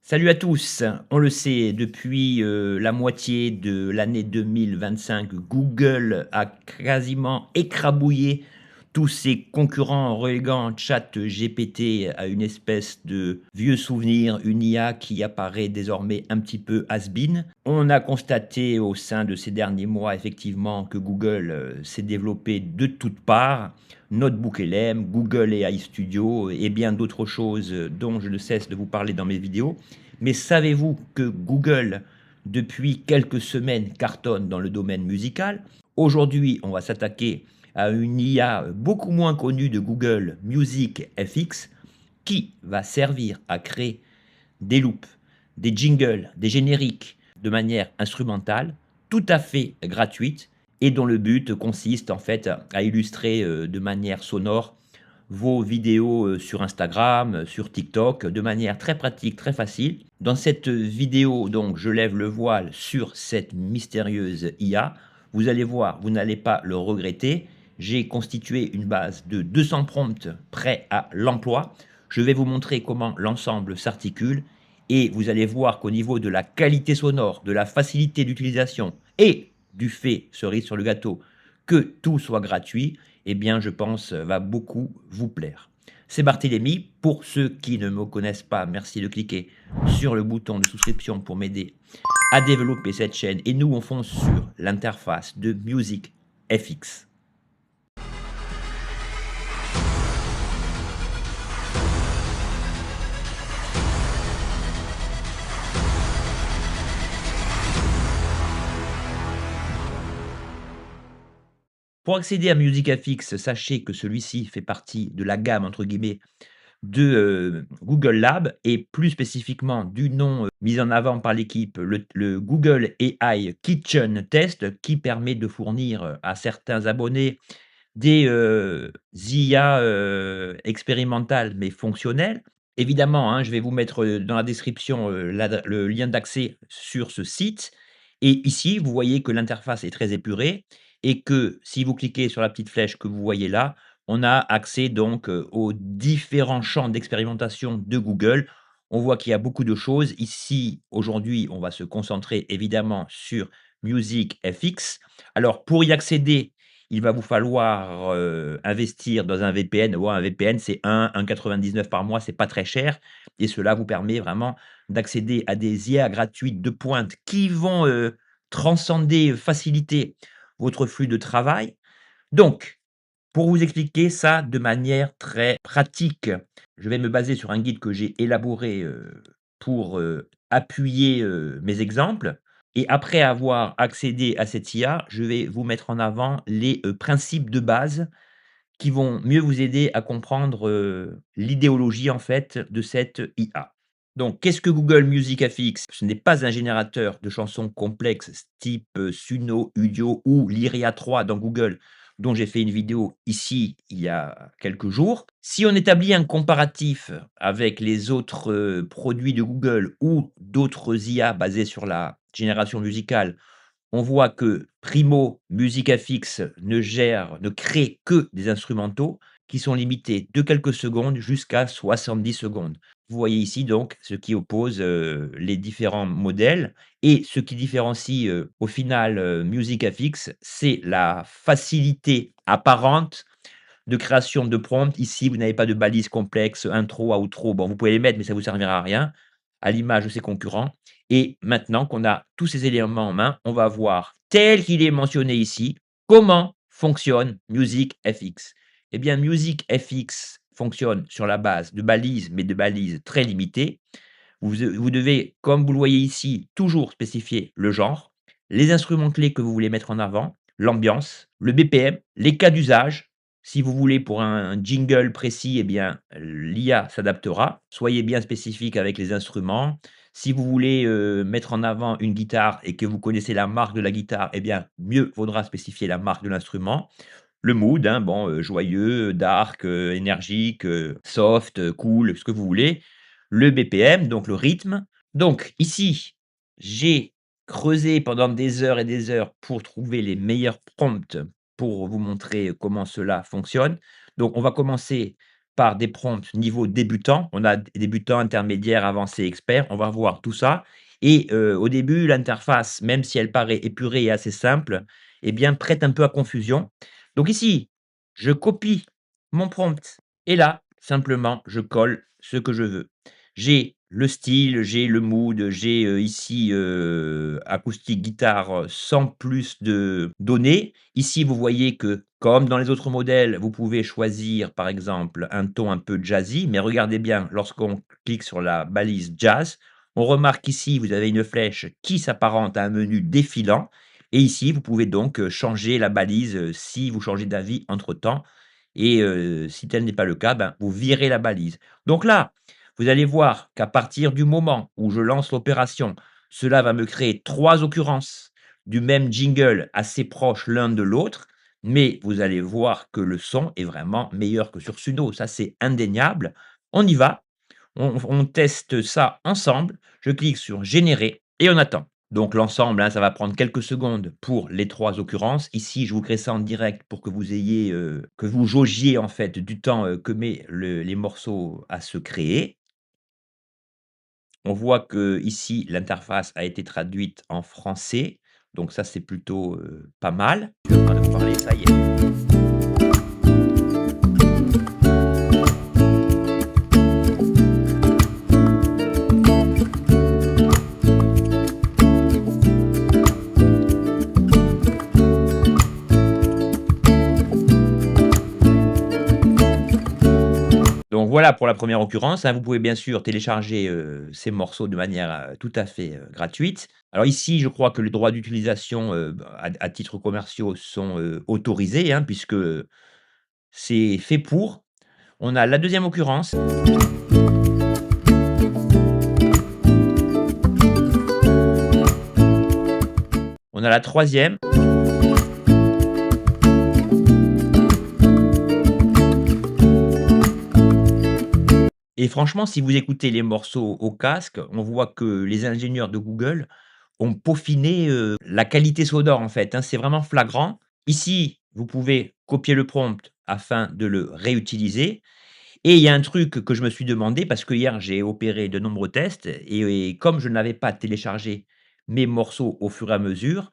Salut à tous. On le sait, depuis, la moitié de l'année 2025, Google a quasiment écrabouillé tous ses concurrents, reléguant ChatGPT à une espèce de vieux souvenir, une IA qui apparaît désormais un petit peu has-been. On a constaté au sein de ces derniers mois effectivement que Google, s'est développé de toutes parts. Notebook LM, Google AI Studio et bien d'autres choses, dont je ne cesse de vous parler dans mes vidéos. Mais savez-vous que Google, depuis quelques semaines, cartonne dans le domaine musical? Aujourd'hui, on va s'attaquer à une IA beaucoup moins connue de Google, Music FX, qui va servir à créer des loops, des jingles, des génériques de manière instrumentale, tout à fait gratuite, et dont le but consiste en fait à illustrer de manière sonore vos vidéos sur Instagram, sur TikTok, de manière très pratique, très facile. Dans cette vidéo, donc, je lève le voile sur cette mystérieuse IA. Vous allez voir, vous n'allez pas le regretter. J'ai constitué une base de 200 prompts prêts à l'emploi. Je vais vous montrer comment l'ensemble s'articule et vous allez voir qu'au niveau de la qualité sonore, de la facilité d'utilisation et du fait, cerise sur le gâteau, que tout soit gratuit, eh bien, je pense, va beaucoup vous plaire. C'est Barthélémy. Pour ceux qui ne me connaissent pas, merci de cliquer sur le bouton de souscription pour m'aider à développer cette chaîne. Et nous, on fonce sur l'interface de Music FX. Pour accéder à Music FX, sachez que celui-ci fait partie de la gamme, entre guillemets, de, Google Lab et plus spécifiquement du nom, mis en avant par l'équipe, le Google AI Kitchen Test qui permet de fournir, à certains abonnés des, IA, expérimentales mais fonctionnelles. Évidemment, hein, je vais vous mettre, dans la description, le lien d'accès sur ce site et ici, vous voyez que l'interface est très épurée et que si vous cliquez sur la petite flèche que vous voyez là, on a accès donc, aux différents champs d'expérimentation de Google. On voit qu'il y a beaucoup de choses. Ici, aujourd'hui, on va se concentrer évidemment sur Music FX. Alors pour y accéder, il va vous falloir, investir dans un VPN. Ouais, un VPN, c'est 1,99 par mois, c'est pas très cher et cela vous permet vraiment d'accéder à des IA gratuites de pointe qui vont, transcender, faciliter votre flux de travail. Donc, pour vous expliquer ça de manière très pratique, je vais me baser sur un guide que j'ai élaboré, pour, appuyer, mes exemples et après avoir accédé à cette IA, je vais vous mettre en avant les, principes de base qui vont mieux vous aider à comprendre, l'idéologie en fait de cette IA. Donc qu'est-ce que Google Music FX? Ce n'est pas un générateur de chansons complexes type, Suno, Udio ou Lyria 3 dans Google, dont j'ai fait une vidéo ici il y a quelques jours. Si on établit un comparatif avec les autres, produits de Google ou d'autres IA basées sur la génération musicale, on voit que primo, Musicafx ne crée que des instrumentaux qui sont limités de quelques secondes jusqu'à 70 secondes. Vous voyez ici donc ce qui oppose, les différents modèles et ce qui différencie, au final, Musicafx, c'est la facilité apparente de création de prompt. Ici, vous n'avez pas de balises complexes, intro, outro. Bon, vous pouvez les mettre, mais ça ne vous servira à rien, à l'image de ses concurrents. Et maintenant qu'on a tous ces éléments en main, on va voir, tel qu'il est mentionné ici, comment fonctionne Music FX. Eh bien, Music FX fonctionne sur la base de balises, mais de balises très limitées. Vous devez, comme vous le voyez ici, toujours spécifier le genre, les instruments clés que vous voulez mettre en avant, l'ambiance, le BPM, les cas d'usage. Si vous voulez pour un jingle précis, eh bien, l'IA s'adaptera. Soyez bien spécifique avec les instruments. Si vous voulez, mettre en avant une guitare et que vous connaissez la marque de la guitare, eh bien, mieux vaudra spécifier la marque de l'instrument. Le mood, hein, bon, joyeux, dark, énergique, soft, cool, ce que vous voulez. Le BPM, donc le rythme. Donc ici, j'ai creusé pendant des heures et des heures pour trouver les meilleurs prompts pour vous montrer comment cela fonctionne. Donc on va commencer par des prompts niveau débutant. On a débutant, intermédiaire, avancé, expert. On va voir tout ça et au début, l'interface, même si elle paraît épurée et assez simple, eh bien, prête un peu à confusion. Donc ici, je copie mon prompt et là, simplement, je colle ce que je veux. J'ai le style, j'ai le mood, j'ai, ici, acoustique, guitare, sans plus de données. Ici, vous voyez que, comme dans les autres modèles, vous pouvez choisir, par exemple, un ton un peu jazzy, mais regardez bien, lorsqu'on clique sur la balise jazz, on remarque ici, vous avez une flèche qui s'apparente à un menu défilant et ici, vous pouvez donc, changer la balise, si vous changez d'avis entre-temps et si tel n'est pas le cas, ben, vous virez la balise. Donc là, vous allez voir qu'à partir du moment où je lance l'opération, cela va me créer 3 occurrences du même jingle assez proches l'un de l'autre, mais vous allez voir que le son est vraiment meilleur que sur Suno. Ça, c'est indéniable. On y va, on teste ça ensemble. Je clique sur générer et on attend. Donc l'ensemble, hein, ça va prendre quelques secondes pour les 3 occurrences. Ici, je vous crée ça en direct pour que vous ayez, que vous jaugiez en fait du temps, que met les morceaux à se créer. On voit que ici l'interface a été traduite en français, donc ça c'est plutôt, pas mal. Je suis en train de vous parler, ça y est. Donc voilà pour la première occurrence, hein. Vous pouvez bien sûr télécharger, ces morceaux de manière, tout à fait, gratuite. Alors ici, je crois que les droits d'utilisation, à titre commerciaux sont, autorisés, hein, puisque, c'est fait pour. On a la deuxième occurrence. On a la troisième. Et franchement, si vous écoutez les morceaux au casque, on voit que les ingénieurs de Google ont peaufiné, la qualité sonore, en fait, hein. C'est vraiment flagrant. Ici, vous pouvez copier le prompt afin de le réutiliser et il y a un truc que je me suis demandé parce que hier j'ai opéré de nombreux tests et comme je n'avais pas téléchargé mes morceaux au fur et à mesure,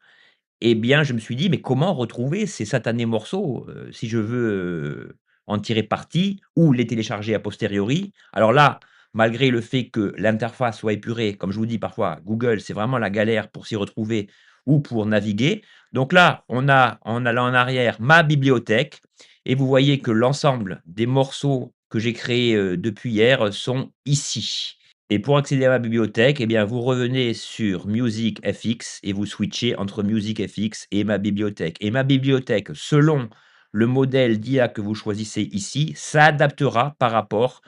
eh bien, je me suis dit: «Mais comment retrouver ces satanés morceaux, si je veux, en tirer parti ou les télécharger a posteriori?» Alors là, malgré le fait que l'interface soit épurée, comme je vous dis parfois, Google, c'est vraiment la galère pour s'y retrouver ou pour naviguer. Donc là, on a, en allant en arrière, ma bibliothèque et vous voyez que l'ensemble des morceaux que j'ai créés, depuis hier, sont ici. Et pour accéder à ma bibliothèque, eh bien, vous revenez sur Music FX et vous switchez entre Music FX et ma bibliothèque. Et ma bibliothèque, selon le modèle d'IA que vous choisissez ici, s'adaptera par rapport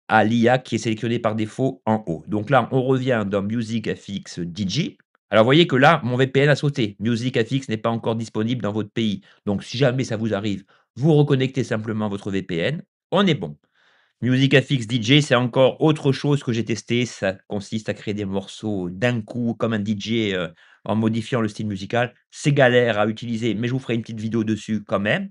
à l'IA qui est sélectionnée par défaut en haut. Donc là, on revient dans Music FX DJ. Alors, vous voyez que là, mon VPN a sauté. Music FX n'est pas encore disponible dans votre pays. Donc, si jamais ça vous arrive, vous reconnectez simplement votre VPN. On est bon. Music FX DJ, c'est encore autre chose que j'ai testé. Ça consiste à créer des morceaux d'un coup comme un DJ, en modifiant le style musical. C'est galère à utiliser, mais je vous ferai une petite vidéo dessus quand même.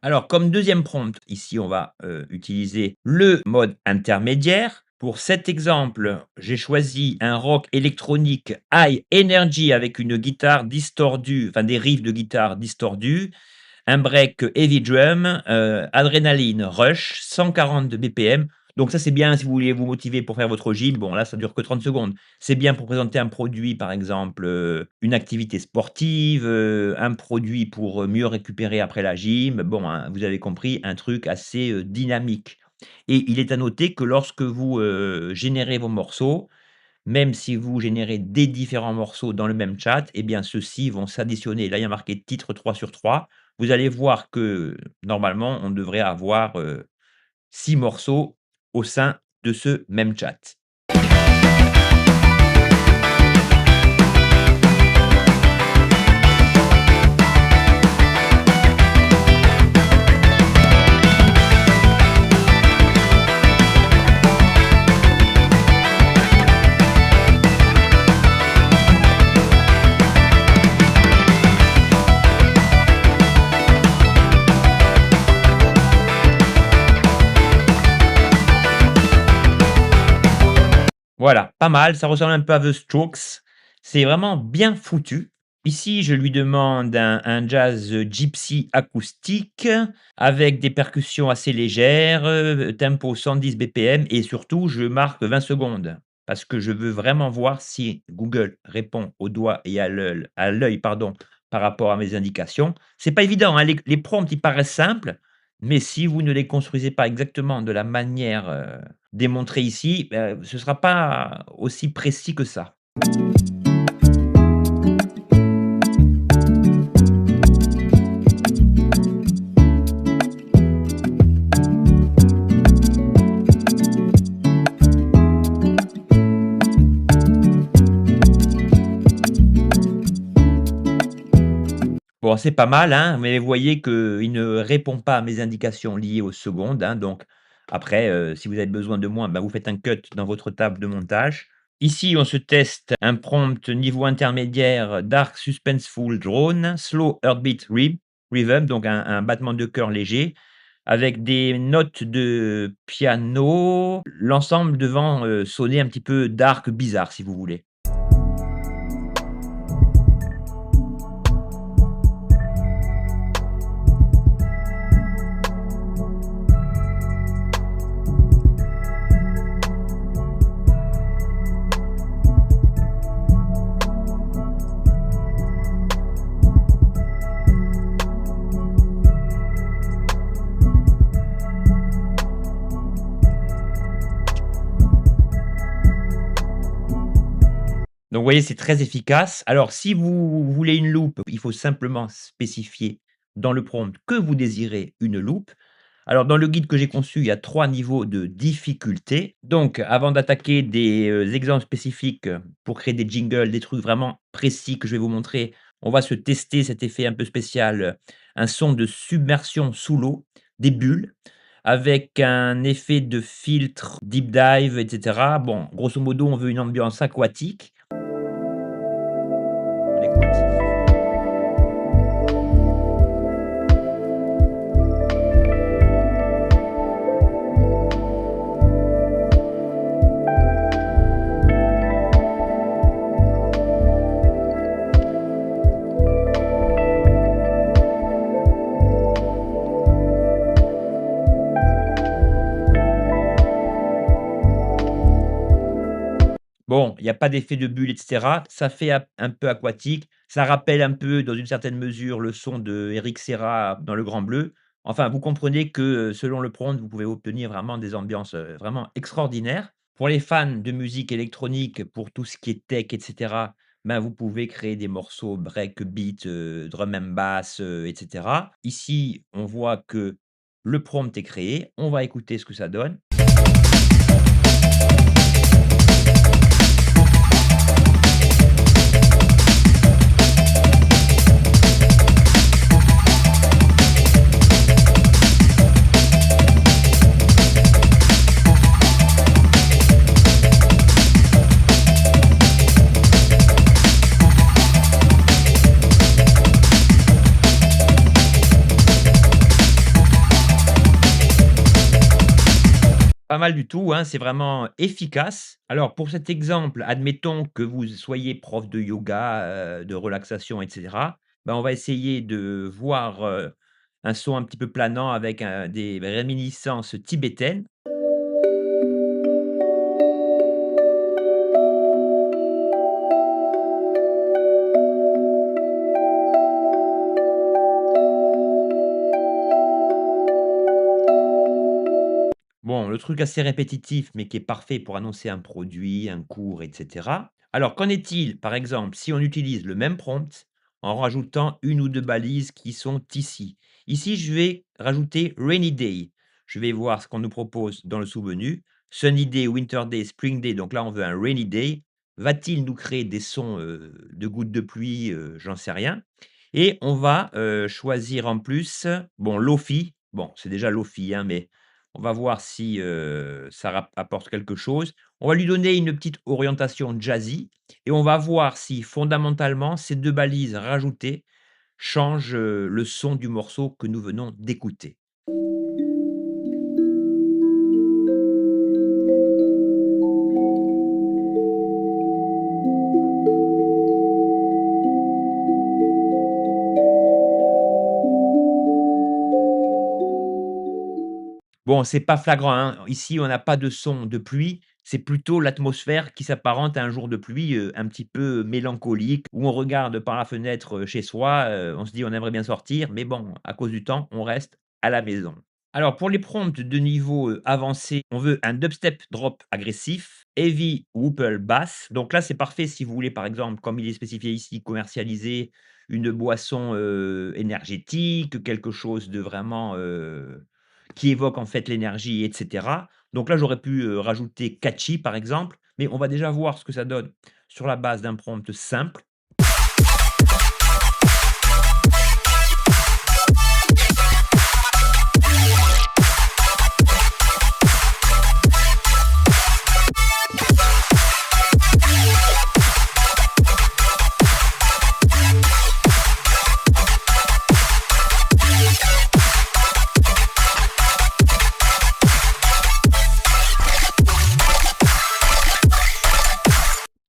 Alors comme deuxième prompt, ici on va, utiliser le mode intermédiaire. Pour cet exemple, j'ai choisi un rock électronique high energy avec une guitare distordue, enfin des riffs de guitare distordus, un break heavy drum, adrénaline rush, 140 BPM. Donc ça, c'est bien si vous voulez vous motiver pour faire votre gym. Bon, là, ça dure que 30 secondes. C'est bien pour présenter un produit, par exemple, une activité sportive, un produit pour, mieux récupérer après la gym. Bon, hein, vous avez compris, un truc assez, dynamique et il est à noter que lorsque vous, générez vos morceaux, même si vous générez des différents morceaux dans le même chat, eh bien ceux-ci vont s'additionner. Là, il y a marqué titre 3 sur 3. Vous allez voir que normalement, on devrait avoir, 6 morceaux au sein de ce même chat. Voilà, pas mal, ça ressemble un peu à The Strokes. C'est vraiment bien foutu. Ici, je lui demande un jazz, gypsy acoustique avec des percussions assez légères, tempo 110 BPM et surtout je marque 20 secondes parce que je veux vraiment voir si Google répond au doigt et à l'œil, pardon, par rapport à mes indications. C'est pas évident, hein, les prompts, ils paraissent simples, mais si vous ne les construisez pas exactement de la manière, démontrée ici, ce sera pas aussi précis que ça. Bon, c'est pas mal, hein, mais vous voyez qu'il ne répond pas à mes indications liées aux secondes, hein, donc après, si vous avez besoin de moins, vous faites un cut dans votre table de montage. Ici, on se teste un prompt niveau intermédiaire Dark Suspenseful Drone, Slow Heartbeat Rhythm, donc un battement de cœur léger, avec des notes de piano, l'ensemble devant, sonner un petit peu dark, bizarre, si vous voulez. Donc vous voyez, c'est très efficace. Alors si vous voulez une loupe, il faut simplement spécifier dans le prompt que vous désirez une loupe. Alors dans le guide que j'ai conçu, il y a 3 niveaux de difficulté. Donc avant d'attaquer des, exemples spécifiques, pour créer des jingles, des trucs vraiment précis que je vais vous montrer, on va se tester cet effet un peu spécial, un son de submersion sous l'eau, des bulles, avec un effet de filtre, deep dive et cetera. Bon, grosso modo, on veut une ambiance aquatique. On écoute. Bon, il y a pas d'effet de bulle et cetera. Ça fait un peu aquatique. Ça rappelle un peu, dans une certaine mesure, le son de Eric Serra dans Le Grand Bleu. Enfin, vous comprenez que, selon le prompt, vous pouvez obtenir vraiment des ambiances, vraiment extraordinaires. Pour les fans de musique électronique, pour tout ce qui est tech et cetera, vous pouvez créer des morceaux breakbeat, drum and bass, et cetera. Ici, on voit que le prompt est créé. On va écouter ce que ça donne. Pas mal du tout, hein, c'est vraiment efficace. Alors pour cet exemple, admettons que vous soyez prof de yoga, de relaxation et cetera. On va essayer de voir, un son un petit peu planant avec des réminiscences tibétaines. Bon, le truc assez répétitif, mais qui est parfait pour annoncer un produit, un cours, et cetera. Alors, qu'en est-il, par exemple, si on utilise le même prompt en rajoutant une ou 2 balises qui sont ici? Ici, je vais rajouter rainy day. Je vais voir ce qu'on nous propose dans le sous-menu. Sunny day, winter day, spring day. Donc là, on veut un rainy day. Va-t-il nous créer des sons, de gouttes de pluie? J'en sais rien. Et on va, choisir en plus, bon, Lofi. Bon, c'est déjà Lofi, hein, mais on va voir si, ça apporte quelque chose. On va lui donner une petite orientation jazzy et on va voir si fondamentalement ces 2 balises rajoutées changent, le son du morceau que nous venons d'écouter. Bon, c'est pas flagrant, hein. Ici, on n'a pas de son de pluie, c'est plutôt l'atmosphère qui s'apparente à un jour de pluie, un petit peu mélancolique, où on regarde par la fenêtre, chez soi, on se dit: «On aimerait bien sortir», mais bon, à cause du temps, on reste à la maison. Alors pour les prompts de niveau, avancé, on veut un dubstep drop agressif, heavy whoople bass. Donc là, c'est parfait si vous voulez, par exemple, comme il est spécifié ici, commercialiser une boisson, énergétique, quelque chose de vraiment, qui évoque en fait l'énergie et cetera. Donc là, j'aurais pu, rajouter catchy par exemple, mais on va déjà voir ce que ça donne sur la base d'un prompt simple.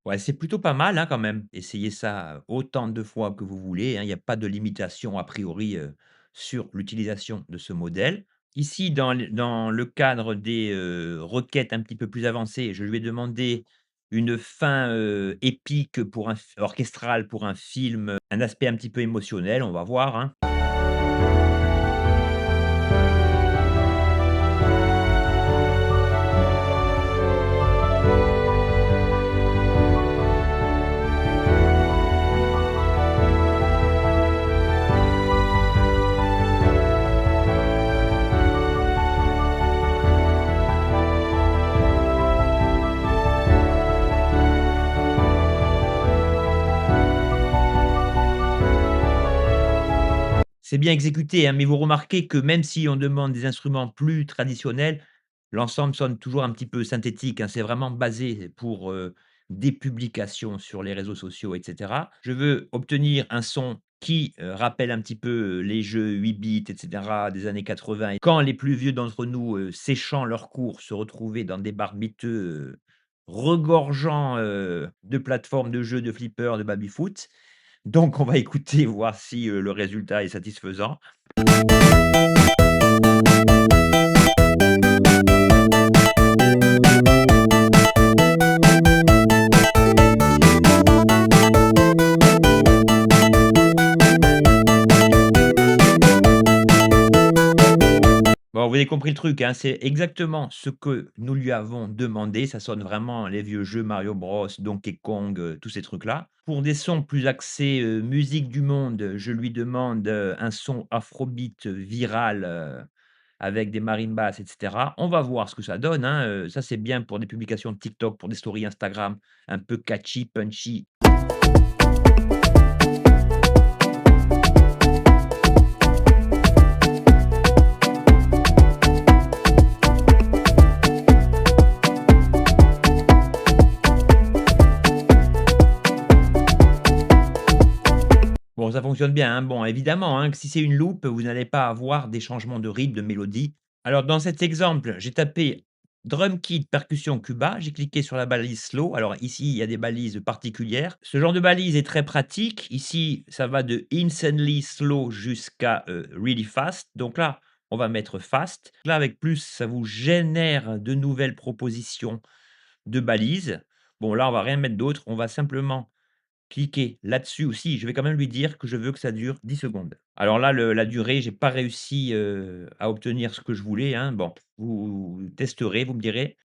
Ouais, c'est plutôt pas mal, hein, quand même. Essayez ça, autant de fois que vous voulez, hein. Il y a pas de limitation a priori, sur l'utilisation de ce modèle. Ici, dans le cadre des, requêtes un petit peu plus avancées, je lui ai demandé une fin, épique pour un f orchestrale pour un film, un aspect un petit peu émotionnel, on va voir, hein. C'est bien exécuté, hein, mais vous remarquez que même si on demande des instruments plus traditionnels, l'ensemble sonne toujours un petit peu synthétique, hein. C'est vraiment basé pour, des publications sur les réseaux sociaux et cetera. Je veux obtenir un son qui, rappelle un petit peu, les jeux 8 bits et cetera des années 80 et quand les plus vieux d'entre nous, séchant leurs cours, se retrouvaient dans des bars miteux, regorgeant, de plateformes de jeux, de flippers, de baby-foot. Donc on va écouter, voir si, le résultat est satisfaisant. Bon, vous avez compris le truc, hein, c'est exactement ce que nous lui avons demandé. Ça sonne vraiment les vieux jeux Mario Bros, Donkey Kong, tous ces trucs-là. Pour des sons plus axés, musique du monde, je lui demande, un son afrobeat viral, avec des marimbas et cetera. On va voir ce que ça donne, hein, ça c'est bien pour des publications de TikTok, pour des stories Instagram un peu catchy, punchy. Bon, ça fonctionne bien, hein. Bon, évidemment, hein, que si c'est une loupe, vous n'allez pas avoir des changements de rythme, de mélodie. Alors, dans cet exemple, j'ai tapé drum kit percussion Cuba, j'ai cliqué sur la balise slow. Alors ici, il y a des balises particulières. Ce genre de balise est très pratique. Ici, ça va de insanely slow jusqu'à really fast. Donc là, on va mettre fast. Là, avec plus, ça vous génère de nouvelles propositions de balises. Bon, là, on va rien mettre d'autre. On va simplement cliquer là-dessus aussi, je vais quand même lui dire que je veux que ça dure 10 secondes. Alors là, la durée, j'ai pas réussi, à obtenir ce que je voulais, hein. Bon, vous testerez, vous me direz.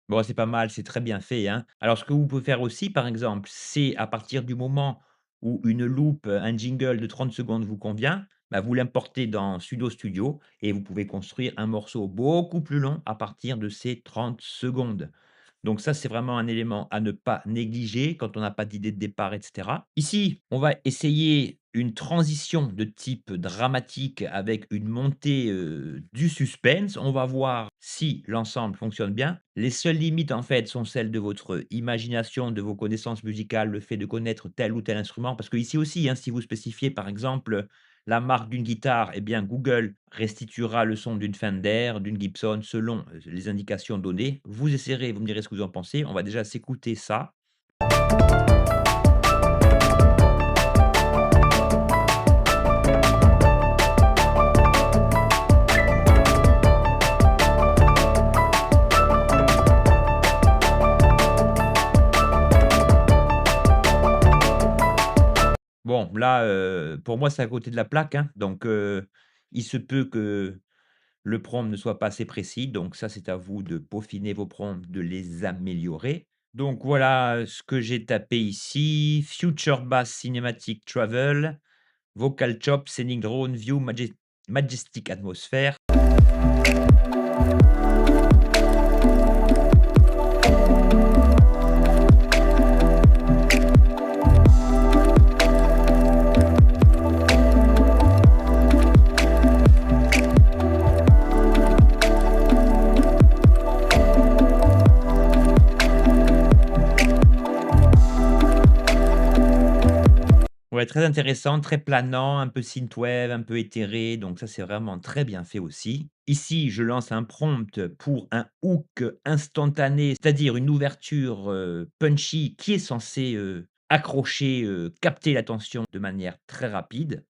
Bon, c'est pas mal, c'est très bien fait, hein. Alors ce que vous pouvez faire aussi, par exemple, c'est à partir du moment où une loupe, un jingle de 30 secondes vous convient, bah, vous l'importez dans Sudo Studio et vous pouvez construire un morceau beaucoup plus long à partir de ces 30 secondes. Donc ça, c'est vraiment un élément à ne pas négliger quand on n'a pas d'idée de départ et cetera. Ici, on va essayer une transition de type dramatique avec une montée, du suspense. On va voir si l'ensemble fonctionne bien. Les seules limites, en fait, sont celles de votre imagination, de vos connaissances musicales, le fait de connaître tel ou tel instrument. Parce que ici aussi, hein, si vous spécifiez, par exemple, la marque d'une guitare, eh bien Google restituera le son d'une Fender, d'une Gibson selon, les indications données. Vous essayerez, vous me direz ce que vous en pensez. On va déjà s'écouter ça. Bon là, pour moi, c'est à côté de la plaque, hein, donc il se peut que le prompt ne soit pas assez précis, donc ça, c'est à vous de peaufiner vos prompts, de les améliorer. Donc voilà, ce que j'ai tapé ici: Future Bass Cinematic Travel, Vocal Chop, Scenic Drone View, Majestic Atmosphere. Ouais, très intéressant, très planant, un peu synthwave, un peu éthéré, donc ça, c'est vraiment très bien fait aussi. Ici, je lance un prompt pour un hook instantané, c'est-à-dire une ouverture, punchy qui est censée, accrocher, capter l'attention de manière très rapide.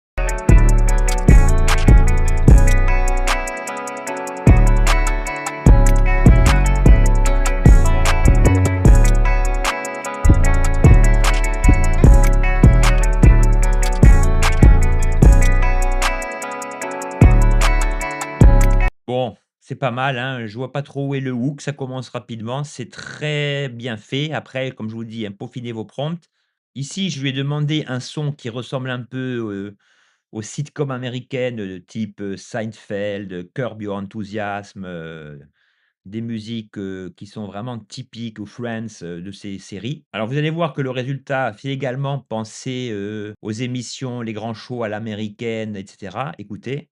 Bon, c'est pas mal, hein, je vois pas trop où est le hook, ça commence rapidement, c'est très bien fait. Après, comme je vous dis, hein, peaufinez vos prompts. Ici, je lui ai demandé un son qui ressemble un peu, aux sitcoms américaines, type, Seinfeld, Curb Your Enthusiasm, des musiques, qui sont vraiment typiques ou Friends, de ces séries. Alors vous allez voir que le résultat fait également penser, aux émissions, les grands shows à l'américaine et cetera. Écoutez.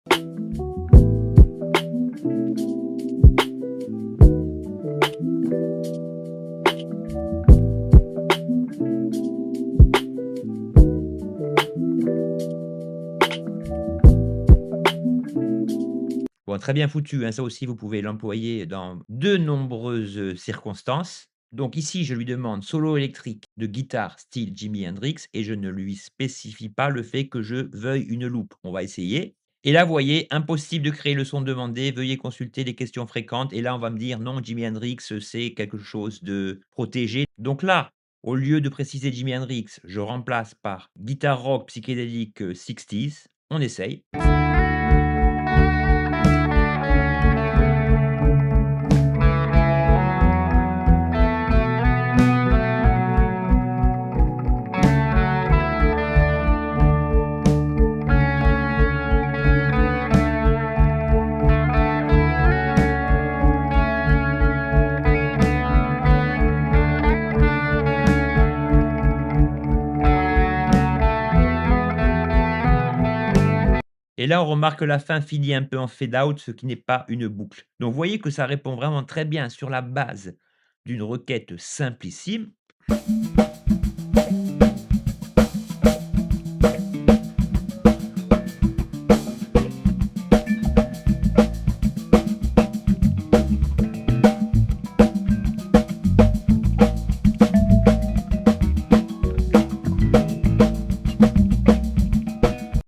Bon, très bien foutu, hein, ça aussi vous pouvez l'employer dans de nombreuses, circonstances. Donc ici, je lui demande solo électrique de guitare style Jimi Hendrix et je ne lui spécifie pas le fait que je veuille une loupe. On va essayer et là, vous voyez, impossible de créer le son demandé, veuillez consulter les questions fréquentes et là, on va me dire: «Non, Jimi Hendrix, c'est quelque chose de protégé». Donc là, au lieu de préciser Jimi Hendrix, je remplace par guitare rock psychédélique, 60s. On essaye. Et là, on remarque que la fin finit un peu en fade out, ce qui n'est pas une boucle. Donc vous voyez que ça répond vraiment très bien sur la base d'une requête simplissime.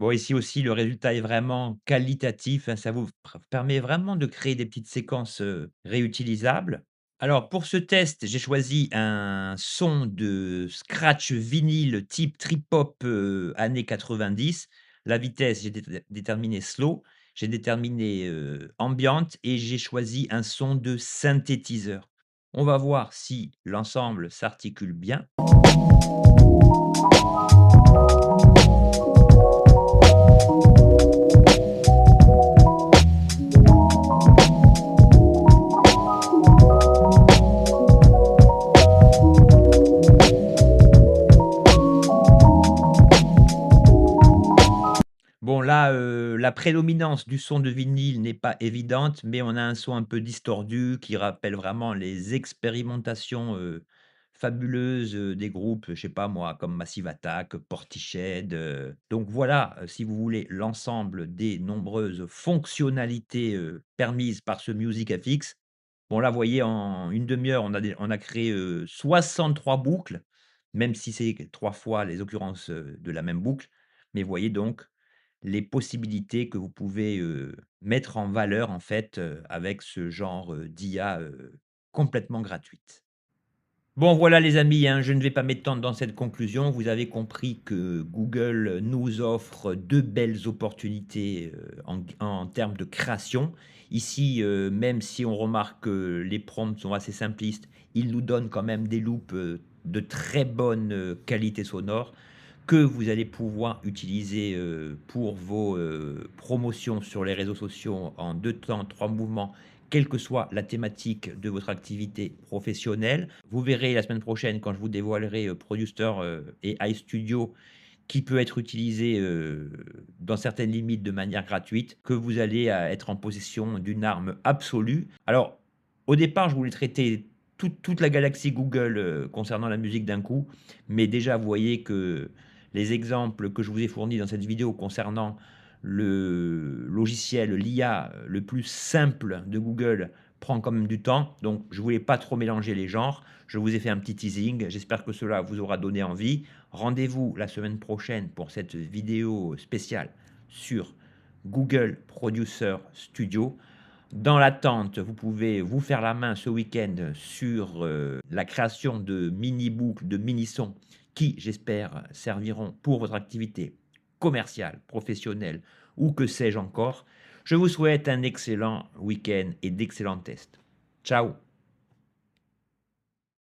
Bon, ici aussi, le résultat est vraiment qualitatif, hein, ça vous permet vraiment de créer des petites séquences, réutilisables. Alors pour ce test, j'ai choisi un son de scratch vinyle type trip hop, années 90. La vitesse, j'ai déterminé slow, j'ai déterminé, ambient et j'ai choisi un son de synthétiseur. On va voir si l'ensemble s'articule bien. Bon là, la prédominance du son de vinyle n'est pas évidente, mais on a un son un peu distordu qui rappelle vraiment les expérimentations, fabuleuses, des groupes, je sais pas moi, comme Massive Attack, Portishead, donc voilà, si vous voulez l'ensemble des nombreuses fonctionnalités, permises par ce Music FX. Bon là, vous voyez en une demi heure, on a créé, 63 boucles, même si c'est 3 fois les occurrences, de la même boucle. Mais vous voyez donc les possibilités que vous pouvez, mettre en valeur en fait, avec ce genre, d'IA, complètement gratuite. Bon voilà les amis, hein, je ne vais pas m'étendre dans cette conclusion. Vous avez compris que Google nous offre de belles opportunités, en termes de création. Ici, même si on remarque que les prompts sont assez simplistes, il nous donne quand même des loops, de très bonne, qualité sonore que vous allez pouvoir utiliser, pour vos, promotions sur les réseaux sociaux en 2 temps, 3 mouvements, quelle que soit la thématique de votre activité professionnelle. Vous verrez la semaine prochaine quand je vous dévoilerai, Producer, et iStudio qui peut être utilisé, dans certaines limites de manière gratuite, que vous allez, être en possession d'une arme absolue. Alors, au départ, je voulais traiter toute la galaxie Google, concernant la musique d'un coup, mais déjà vous voyez que les exemples que je vous ai fournis dans cette vidéo concernant le logiciel, l'IA, le plus simple de Google prend quand même du temps, donc je voulais pas trop mélanger les genres. Je vous ai fait un petit teasing, j'espère que cela vous aura donné envie. Rendez-vous la semaine prochaine pour cette vidéo spéciale sur Google Producer Studio. Dans l'attente, vous pouvez vous faire la main ce week-end sur la création de mini-boucles, de mini-sons qui, j'espère, serviront pour votre activité commerciale, professionnelle ou que sais-je encore. Je vous souhaite un excellent week-end et d'excellents tests. Ciao!